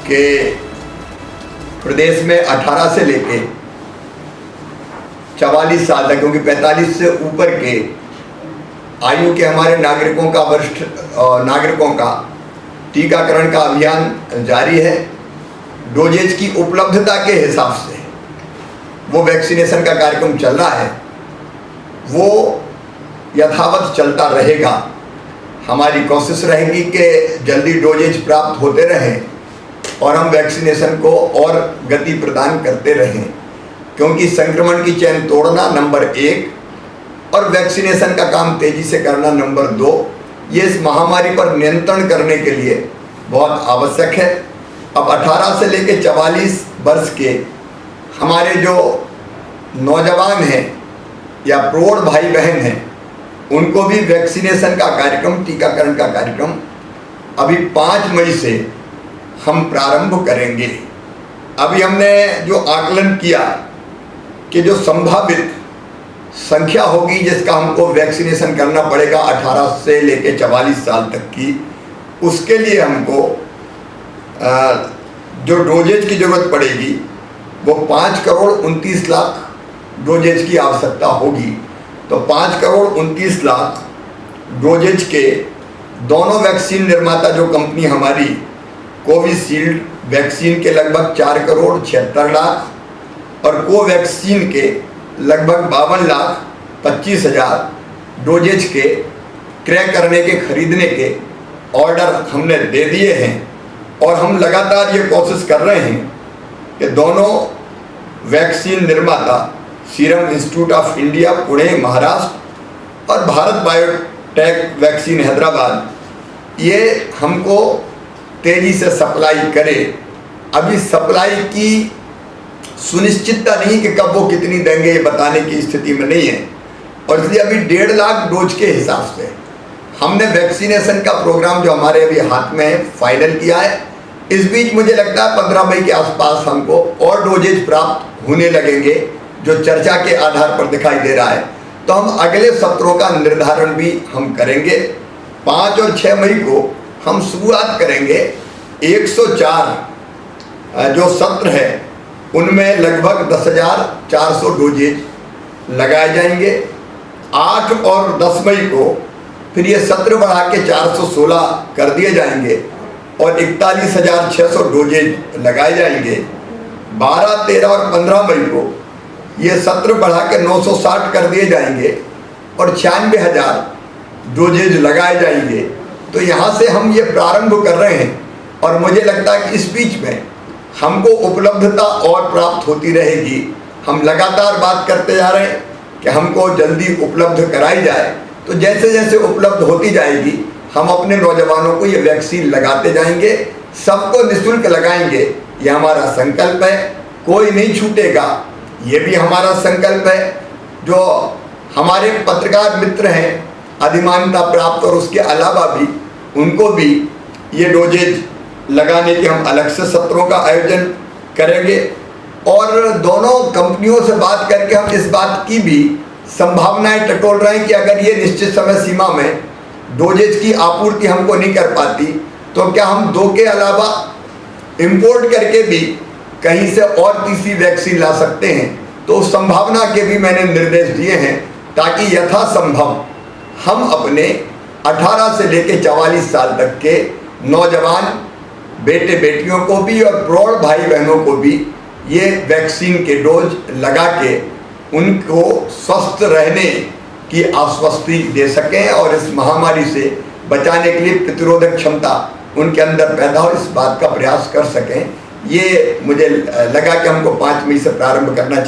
कि प्रदेश में 18 से लेके 44 साल तक, क्योंकि 45 से ऊपर के आयु के हमारे नागरिकों का, वरिष्ठ नागरिकों का टीकाकरण का अभियान जारी है। डोजेज की उपलब्धता के हिसाब से वो वैक्सीनेशन का कार्यक्रम चल रहा है, वो यथावत चलता रहेगा। हमारी कोशिश रहेगी कि जल्दी डोजेज प्राप्त होते रहें और हम वैक्सीनेशन को और गति प्रदान करते रहें, क्योंकि संक्रमण की चेन तोड़ना नंबर 1 और वैक्सीनेशन का काम तेजी से करना नंबर 2, ये इस महामारी पर नियंत्रण करने के लिए बहुत आवश्यक है। अब 18 से लेकर 44 वर्ष के हमारे जो नौजवान हैं या प्रौढ़ भाई बहन हैं, उनको भी वैक्सीनेशन का कार्यक्रम, टीकाकरण का कार्यक्रम अभी 5 मई से हम प्रारंभ करेंगे। अभी हमने जो आकलन किया कि जो संभावित संख्या होगी जिसका हमको वैक्सीनेशन करना पड़ेगा 18 से लेकर 44 साल तक की, उसके लिए हमको जो डोजेज की ज़रूरत पड़ेगी वो 5 करोड़ 29 लाख डोजेज की आवश्यकता होगी। तो 5 करोड़ 29 लाख डोजेज के दोनों वैक्सीन निर्माता जो कंपनी हमारी कोविशील्ड वैक्सीन के लगभग 4 करोड़ 76 लाख और कोवैक्सीन के लगभग 52 लाख 25 हज़ार डोजेज के क्रय करने के, खरीदने के ऑर्डर हमने दे दिए हैं। और हम लगातार ये कोशिश कर रहे हैं कि दोनों वैक्सीन निर्माता serum institute of India Pune Maharashtra और भारत बायोटेक वैक्सीन हैदराबाद, ये हमको तेज़ी से सप्लाई करे। अभी सप्लाई की सुनिश्चितता नहीं कि कब वो कितनी देंगे, ये बताने की स्थिति में नहीं है, और इसलिए अभी 1.5 लाख डोज के हिसाब से हमने वैक्सीनेशन का प्रोग्राम जो हमारे अभी हाथ में है फाइनल किया है। इस बीच मुझे लगता है 15 मई के आसपास हमको और डोजेज प्राप्त होने लगेंगे, जो चर्चा के आधार पर दिखाई दे रहा है। तो हम अगले सत्रों का निर्धारण भी हम करेंगे। 5 और 6 मई को हम शुरुआत करेंगे। 104 जो सत्र है उनमें लगभग 10,400 डोजेज लगाए जाएंगे। 8 और 10 मई को फिर ये सत्र बढ़ा के 416 कर दिए जाएंगे और 41,600 डोजेज लगाए जाएंगे। 12, 13 और 15 मई को ये सत्र बढ़ा के 960 कर दिए जाएंगे और 96,000 डोजेज लगाए जाएंगे। तो यहाँ से हम ये प्रारंभ कर रहे हैं और मुझे लगता है कि इस बीच में हमको उपलब्धता और प्राप्त होती रहेगी। हम लगातार बात करते जा रहे हैं कि हमको जल्दी उपलब्ध कराई जाए, तो जैसे जैसे उपलब्ध होती जाएगी हम अपने नौजवानों को ये वैक्सीन लगाते जाएंगे। सबको निःशुल्क लगाएंगे, ये हमारा संकल्प है। कोई नहीं छूटेगा, ये भी हमारा संकल्प है। जो हमारे पत्रकार मित्र हैं अधिमान्यता प्राप्त और उसके अलावा भी, उनको भी ये डोजेज लगाने के हम अलग से सत्रों का आयोजन करेंगे। और दोनों कंपनियों से बात करके हम इस बात की भी संभावनाएं टटोल रहे हैं कि अगर ये निश्चित समय सीमा में डोजेज की आपूर्ति हमको नहीं कर पाती, तो क्या हम 2 के अलावा इंपोर्ट करके भी कहीं से और तीसरी वैक्सीन ला सकते हैं। तो उस संभावना के भी मैंने निर्देश दिए हैं, ताकि यथासंभव हम अपने 18 से लेकर 44 साल तक के नौजवान बेटे बेटियों को भी और प्रौढ़ भाई बहनों को भी ये वैक्सीन के डोज लगा के उनको स्वस्थ रहने की आश्वस्ति दे सकें और इस महामारी से बचाने के लिए प्रतिरोधक क्षमता उनके अंदर पैदा हो, इस बात का प्रयास कर सकें। ये मुझे लगा कि हमको 5 मई से प्रारंभ करना चाहिए।